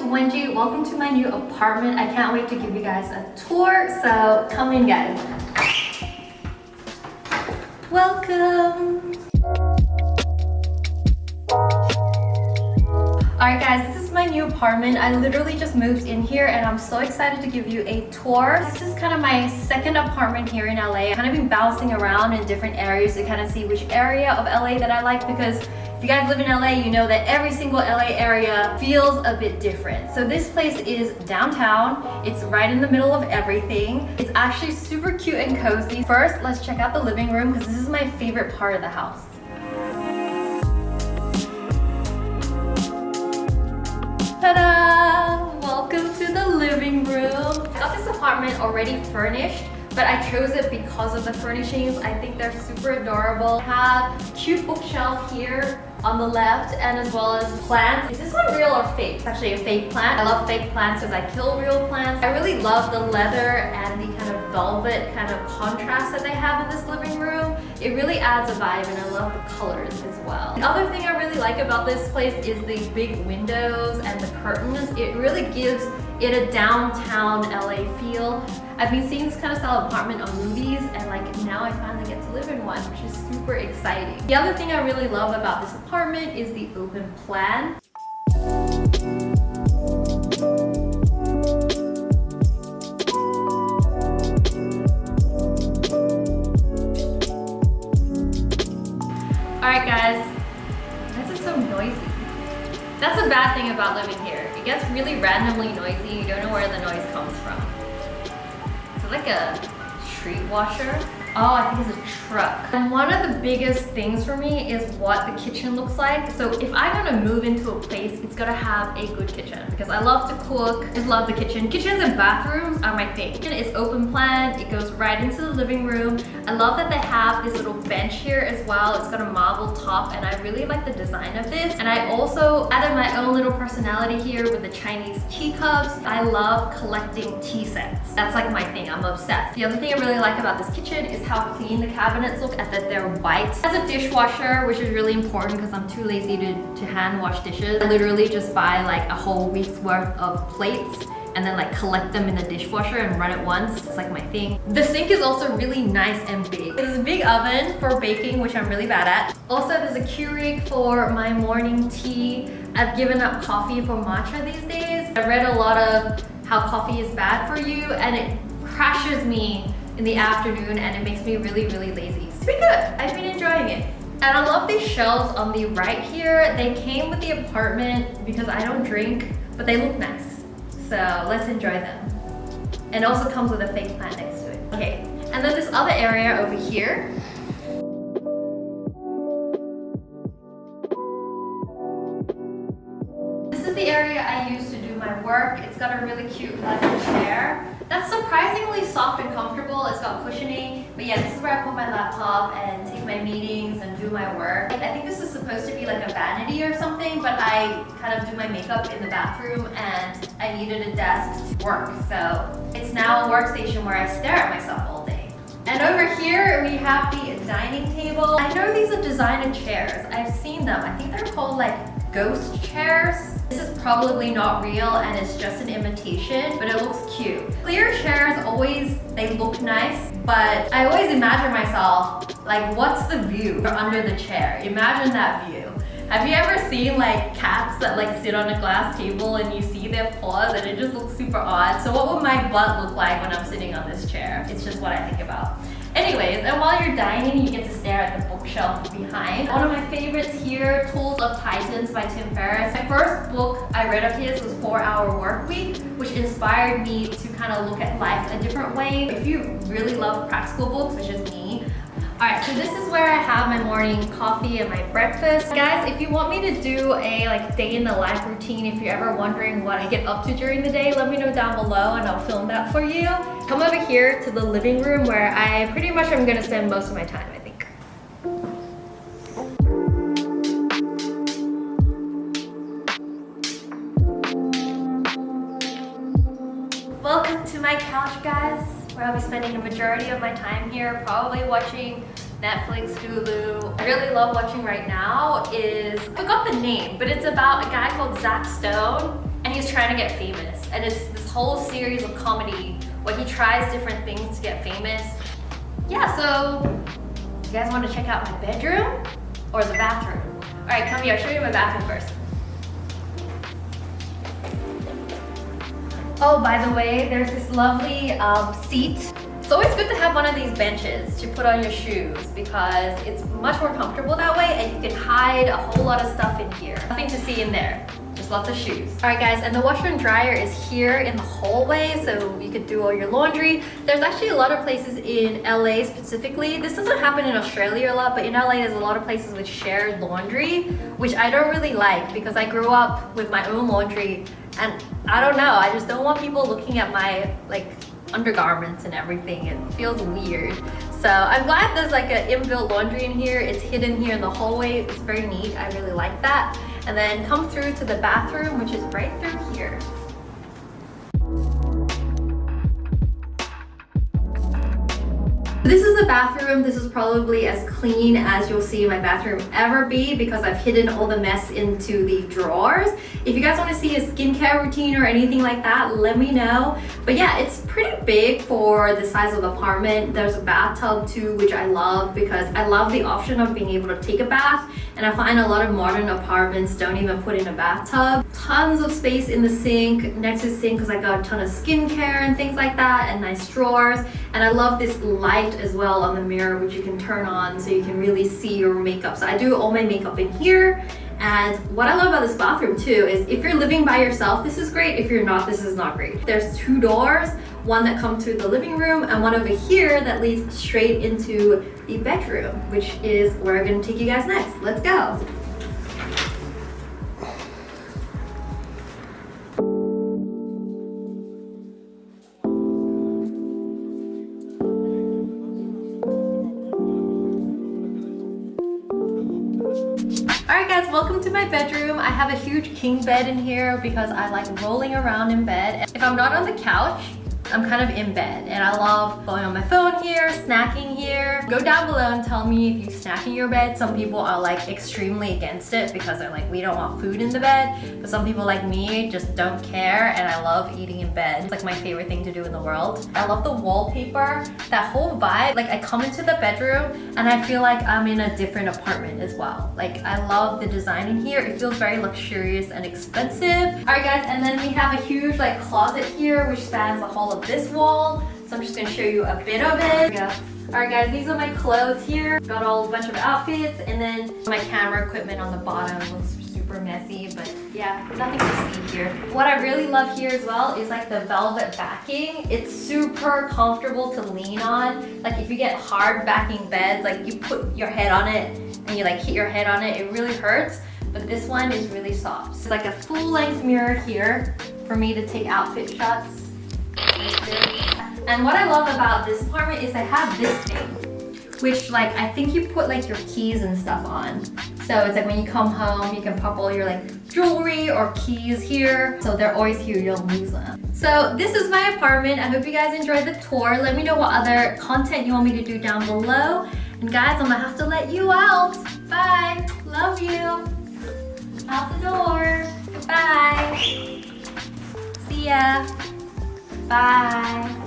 Wengie. Welcome to my new apartment. I can't wait to give you guys a tour, so come in guys. Welcome. Alright guys, this is my new apartment. I literally just moved in here and I'm so excited to give you a tour. This is kind of my second apartment here in LA. I've kind of been bouncing around in different areas to kind of see which area of LA that I like, because if you guys live in LA, you know that every single LA area feels a bit different. So this place is downtown. It's right in the middle of everything. It's actually super cute and cozy. First, let's check out the living room because this is my favorite part of the house. Ta-da! Welcome to the living room. I got this apartment already furnished, but I chose it because of the furnishings. I think they're super adorable. I have a cute bookshelf here on the left, and as well as plants. Is this one real or fake? It's actually a fake plant. I love fake plants because I kill real plants. I really love the leather and the kind of velvet kind of contrast that they have in this living room. It really adds a vibe, and I love the colors as well. The other thing I really like about this place is the big windows and the curtains. It really gives it a downtown LA feel. I've been seeing this kind of style apartment on movies, and like now I finally get to live in one, which is super exciting. The other thing I really love about this apartment is the open plan. Alright guys, this is so noisy. That's a bad thing about living here. It gets really randomly noisy. You don't know where the noise comes from. Is it like a street washer? Oh, I think it's a truck. And one of the biggest things for me is what the kitchen looks like. So if I'm gonna move into a place, it's gotta have a good kitchen because I love to cook. I just love the kitchen. Kitchens and bathrooms are my thing. It's open plan. It goes right into the living room. I love that they have this little bench here as well. It's got a marble top, and I really like the design of this. And I also added my own little personality here with the Chinese teacups. I love collecting tea sets. That's like my thing. I'm obsessed. The other thing I really like about this kitchen is how clean the cabinets look, and that they're white. It has a dishwasher, which is really important because I'm too lazy to hand wash dishes. I literally just buy like a whole week's worth of plates and then like collect them in the dishwasher and run it once. It's like my thing. The sink is also really nice and big. There's a big oven for baking, which I'm really bad at. Also, there's a Keurig for my morning tea. I've given up coffee for matcha these days. I read a lot of how coffee is bad for you, and it crashes me in the afternoon, and it makes me really, really lazy. It's pretty good. I've been enjoying it. And I love these shelves on the right here. They came with the apartment because I don't drink, but they look nice. So let's enjoy them. And it also comes with a fake plant next to it. Okay, and then this other area over here. This is the area I use to do my work. It's got a really cute leather chair. That's surprisingly soft and comfortable. It's got cushioning. But yeah, this is where I put my laptop and take my meetings and do my work. I think this is supposed to be like a vanity or something, but I kind of do my makeup in the bathroom and I needed a desk to work. So it's now a workstation where I stare at myself all day. And over here we have the dining table. I know these are designer chairs. I've seen them. I think they're called like ghost chairs. This is probably not real and it's just an imitation, but it looks cute. Clear chairs always, they look nice, but I always imagine myself, like what's the view under the chair? Imagine that view. Have you ever seen like cats that like sit on a glass table and you see their paws and it just looks super odd? So what would my butt look like when I'm sitting on this chair? It's just what I think about. Anyways, and while you're dining, you get to stare at the bookshelf behind. One of my favorites here, Tools of Titans by Tim Ferriss. My first book I read of his was 4-Hour Workweek, which inspired me to kind of look at life a different way. If you really love practical books, which is me, alright, so this is where I have my morning coffee and my breakfast. Guys, if you want me to do a like day in the life routine, if you're ever wondering what I get up to during the day, let me know down below and I'll film that for you. Come over here to the living room where I pretty much am gonna spend most of my time, I think. Welcome to my couch, guys, where I'll be spending the majority of my time here, probably watching Netflix, Hulu. I really love watching right now is, I forgot the name, but it's about a guy called Zach Stone, and and he's trying to get famous. And it's this whole series of comedy where he tries different things to get famous. Yeah, so you guys want to check out my bedroom or the bathroom? All right, come here, I'll show you my bathroom first. Oh, by the way, there's this lovely seat. It's always good to have one of these benches to put on your shoes because it's much more comfortable that way, and you can hide a whole lot of stuff in here. Nothing to see in there, just lots of shoes. All right guys, and the washer and dryer is here in the hallway, so you could do all your laundry. There's actually a lot of places in LA specifically. This doesn't happen in Australia a lot, but in LA there's a lot of places with shared laundry, which I don't really like because I grew up with my own laundry, and I don't know, I just don't want people looking at my undergarments and everything. It feels weird. So I'm glad there's like an inbuilt laundry in here. It's hidden here in the hallway. It's very neat. I really like that. And then come through to the bathroom, which is right through here. This is the bathroom. This is probably as clean as you'll see my bathroom ever be because I've hidden all the mess into the drawers. If you guys want to see a skincare routine or anything like that, let me know. But yeah, it's pretty big for the size of the apartment. There's a bathtub too, which I love because I love the option of being able to take a bath. And I find a lot of modern apartments don't even put in a bathtub. Tons of space in the sink, next to the sink, because I got a ton of skincare and things like that, and nice drawers. And I love this light as well on the mirror, which you can turn on so you can really see your makeup. So I do all my makeup in here. And what I love about this bathroom too is if you're living by yourself, this is great. If you're not, this is not great. There's two doors, one that comes to the living room and one over here that leads straight into the bedroom, which is where I'm gonna take you guys next. Let's go. Alright guys, welcome to my bedroom. I have a huge king bed in here because I like rolling around in bed. If I'm not on the couch, I'm kind of in bed, and I love going on my phone here, snacking here. Go down below and tell me if you snack in your bed. Some people are like extremely against it because they're like, we don't want food in the bed. But some people like me just don't care, and I love eating in bed. It's like my favorite thing to do in the world. I love the wallpaper, that whole vibe. Like I come into the bedroom and I feel like I'm in a different apartment as well. Like I love the design in here. It feels very luxurious and expensive. All right guys, and then we have a huge like closet here which spans the whole of this wall. So I'm just gonna show you a bit of it. Yeah. Alright guys, these are my clothes here. Got a bunch of outfits, and then my camera equipment on the bottom. Looks super messy, but yeah, nothing to see here. What I really love here as well is like the velvet backing. It's super comfortable to lean on. Like if you get hard backing beds, like you put your head on it and you like hit your head on it, it really hurts. But this one is really soft. It's like a full length mirror here for me to take outfit shots. And what I love about this apartment is they have this thing, which like I think you put like your keys and stuff on. So it's like when you come home, you can pop all your like jewelry or keys here. So they're always here, you don't lose them. So this is my apartment. I hope you guys enjoyed the tour. Let me know what other content you want me to do down below. And guys, I'm gonna have to let you out. Bye, love you. Out the door, goodbye. See ya. Bye.